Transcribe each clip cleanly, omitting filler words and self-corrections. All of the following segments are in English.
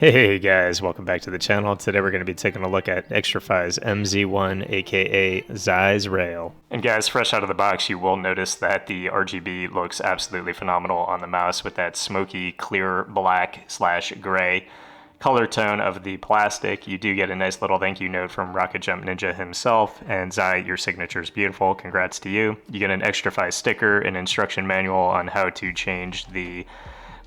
Hey guys, welcome back to the channel. Today we're going to be taking a look at Xtrfy's MZ1 aka Zeiss Rail. And guys, fresh out of the box, you will notice that the RGB looks absolutely phenomenal on the mouse with that smoky clear black / gray color tone of the plastic. You do get a nice little thank you note from Rocket Jump Ninja himself, and Zai, your signature is beautiful. Congrats to you. You get an Xtrfy sticker, an instruction manual on how to change the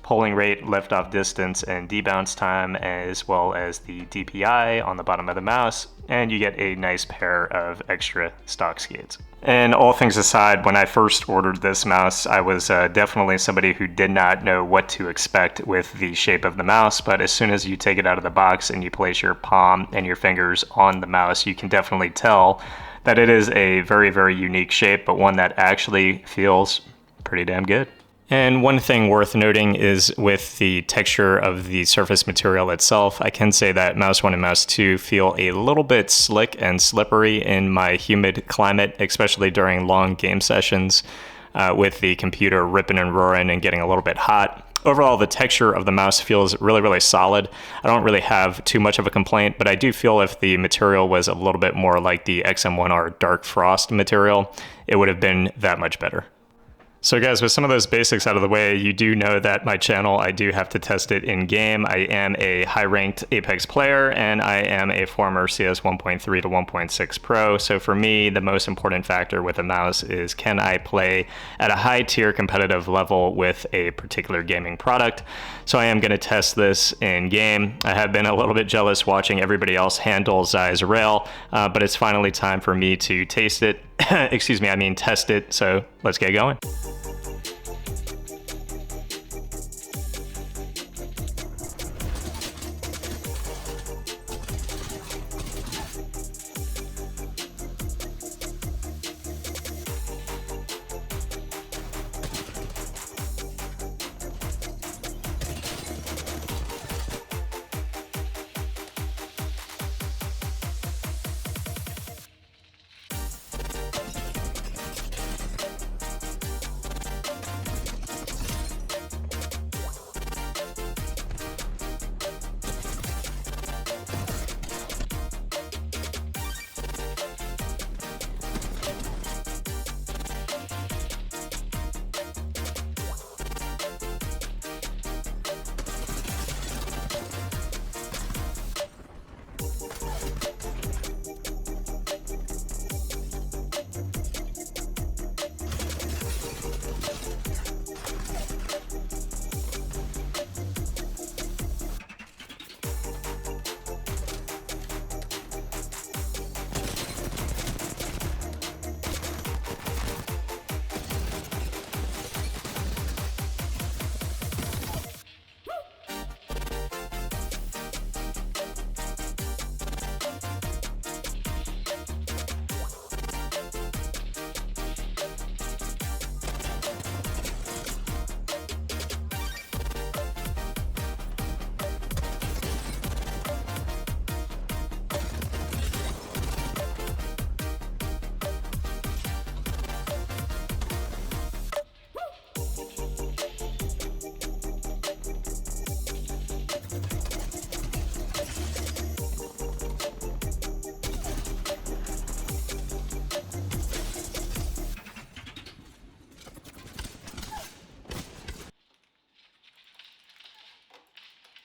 polling rate, liftoff distance, and debounce time, as well as the DPI on the bottom of the mouse, and you get a nice pair of extra stock skates. And all things aside, when I first ordered this mouse, I was definitely somebody who did not know what to expect with the shape of the mouse, but as soon as you take it out of the box and you place your palm and your fingers on the mouse, you can definitely tell that it is a very, very unique shape, but one that actually feels pretty damn good. And one thing worth noting is with the texture of the surface material itself, I can say that Mouse 1 and Mouse 2 feel a little bit slick and slippery in my humid climate, especially during long game sessions with the computer ripping and roaring and getting a little bit hot. Overall, the texture of the mouse feels really, really solid. I don't really have too much of a complaint, but I do feel if the material was a little bit more like the XM1R Dark Frost material, it would have been that much better. So guys, with some of those basics out of the way, you do know that my channel, I do have to test it in game. I am a high-ranked Apex player, and I am a former CS 1.3 to 1.6 pro. So for me, the most important factor with a mouse is, can I play at a high-tier competitive level with a particular gaming product? So I am going to test this in game. I have been a little bit jealous watching everybody else handle Zeiss Rail, but it's finally time for me to taste it. Excuse me, I mean test it. So let's get going.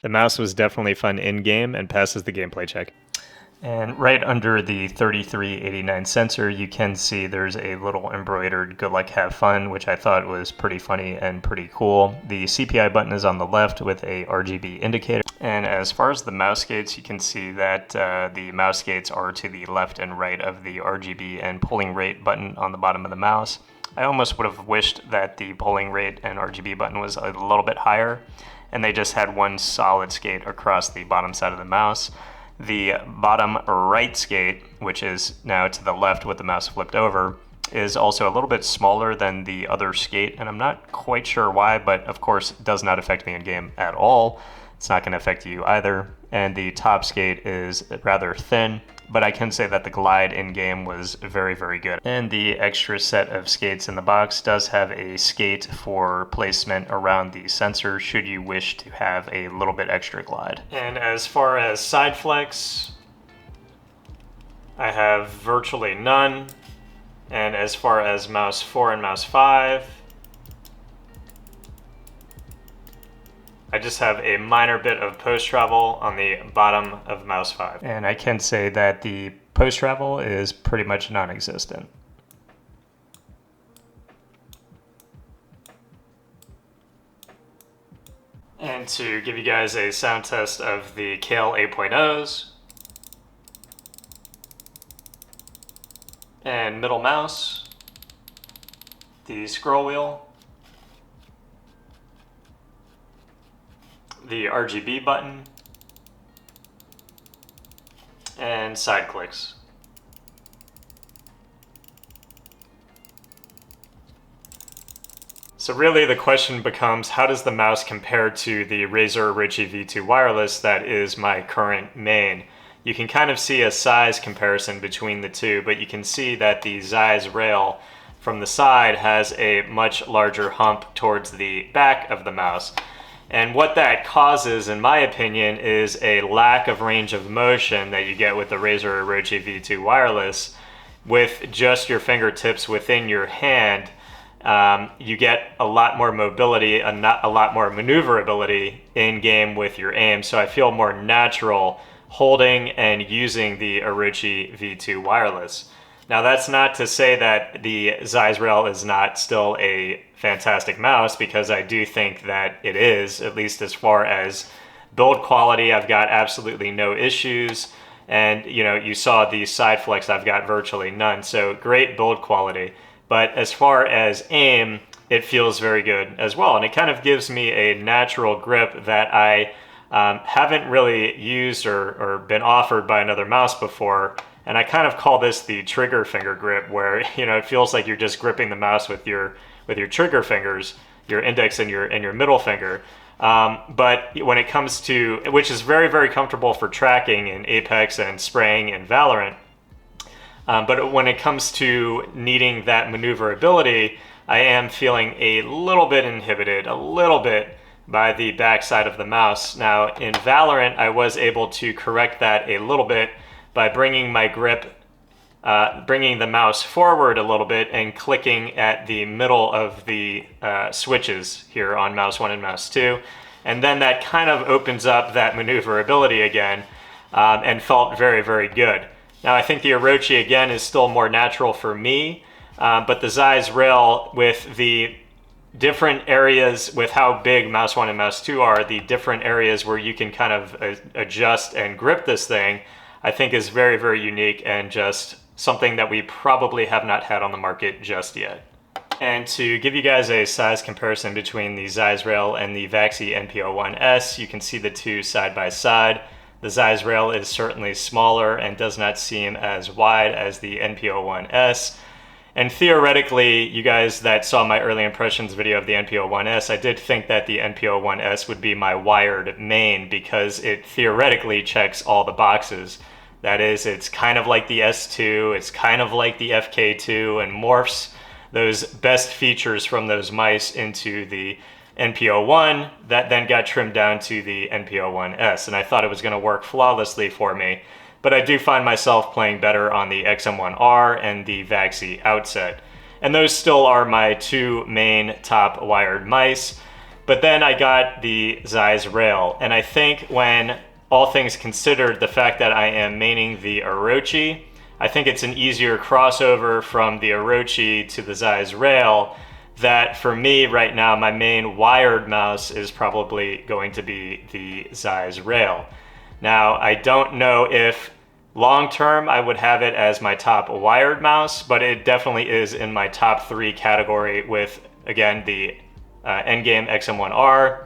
The mouse was definitely fun in-game and passes the gameplay check. And right under the 3389 sensor, you can see there's a little embroidered "Good luck, have fun," which I thought was pretty funny and pretty cool. The CPI button is on the left with a RGB indicator. And as far as the mouse gates, you can see that the mouse gates are to the left and right of the RGB and polling rate button on the bottom of the mouse. I almost would have wished that the polling rate and RGB button was a little bit higher, and they just had one solid skate across the bottom side of the mouse. The bottom right skate, which is now to the left with the mouse flipped over, is also a little bit smaller than the other skate, and I'm not quite sure why, but of course it does not affect me in game at all. It's not going to affect you either. And the top skate is rather thin, but I can say that the glide in game was very, very good. And the extra set of skates in the box does have a skate for placement around the sensor should you wish to have a little bit extra glide. And as far as side flex, I have virtually none. And as far as mouse 4 and mouse 5, I just have a minor bit of post travel on the bottom of mouse 5. And I can say that the post travel is pretty much non-existent. And to give you guys a sound test of the Kale 8.0s, and middle mouse, the scroll wheel, the RGB button, and side clicks. So really the question becomes, how does the mouse compare to the Razer Orochi V2 wireless that is my current main? You can kind of see a size comparison between the two, but you can see that the Zeiss rail from the side has a much larger hump towards the back of the mouse. And what that causes, in my opinion, is a lack of range of motion that you get with the Razer Orochi V2 wireless. With just your fingertips within your hand, you get a lot more mobility and not a lot more maneuverability in game with your aim. So I feel more natural holding and using the Orochi V2 wireless. Now that's not to say that the Zeiss rail is not still a fantastic mouse, because I do think that it is, at least as far as build quality. I've got absolutely no issues, and you saw the side flex, I've got virtually none, so great build quality. But as far as aim, it feels very good as well, and it kind of gives me a natural grip that I haven't really used or been offered by another mouse before. And I kind of call this the trigger finger grip, where it feels like you're just gripping the mouse with your trigger fingers, your index and your middle finger. But when it comes to, which is very, very comfortable for tracking in Apex and spraying in Valorant. But when it comes to needing that maneuverability, I am feeling a little bit inhibited, a little bit, by the back side of the mouse. Now in Valorant, I was able to correct that a little bit by bringing my grip, bringing the mouse forward a little bit and clicking at the middle of the switches here on mouse 1 and mouse 2. And then that kind of opens up that maneuverability again, and felt very, very good. Now I think the Orochi again is still more natural for me, but the Zeiss rail, with the different areas, with how big mouse 1 and mouse 2 are, the different areas where you can kind of adjust and grip this thing, I think is very, very unique, and just something that we probably have not had on the market just yet. And to give you guys a size comparison between the Zeiss rail and the Vaxi NP01S, you can see the two side by side. The Zeiss rail is certainly smaller and does not seem as wide as the NP01S. And theoretically, you guys that saw my early impressions video of the NP01S, I did think that the NP01S would be my wired main, because it theoretically checks all the boxes. That is, it's kind of like the S2, it's kind of like the FK2, and morphs those best features from those mice into the NP01 that then got trimmed down to the NP01S. And I thought it was going to work flawlessly for me. But I do find myself playing better on the XM1R and the Vaxi Outset. And those still are my two main top wired mice. But then I got the Zeiss rail. And I think when all things considered, the fact that I am maining the Orochi, I think it's an easier crossover from the Orochi to the Zeiss rail, that for me right now, my main wired mouse is probably going to be the Zeiss rail. Now, I don't know if long-term I would have it as my top wired mouse, but it definitely is in my top 3 category with, again, the Endgame XM1R,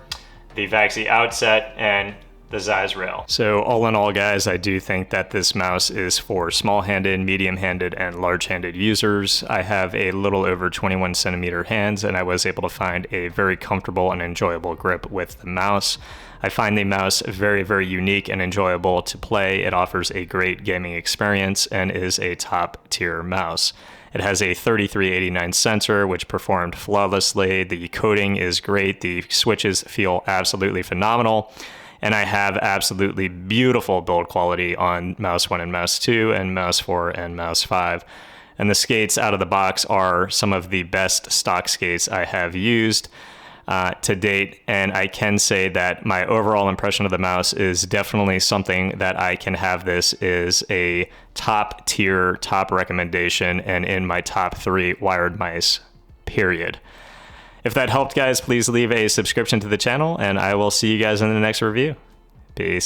the Vaxi Outset, and the Zeiss rail. So all in all, guys, I do think that this mouse is for small-handed, medium-handed, and large-handed users. I have a little over 21 centimeter hands, and I was able to find a very comfortable and enjoyable grip with the mouse. I find the mouse very, very unique and enjoyable to play. It offers a great gaming experience and is a top tier mouse. It has a 3389 sensor, which performed flawlessly. The coding is great. The switches feel absolutely phenomenal. And I have absolutely beautiful build quality on mouse 1 and mouse 2 and mouse 4 and mouse 5. And the skates out of the box are some of the best stock skates I have used to date, and I can say that my overall impression of the mouse is definitely something that I can have this is a top tier, top recommendation, and in my top 3 wired mice, period. If that helped, guys, please leave a subscription to the channel, and I will see you guys in the next review. Peace.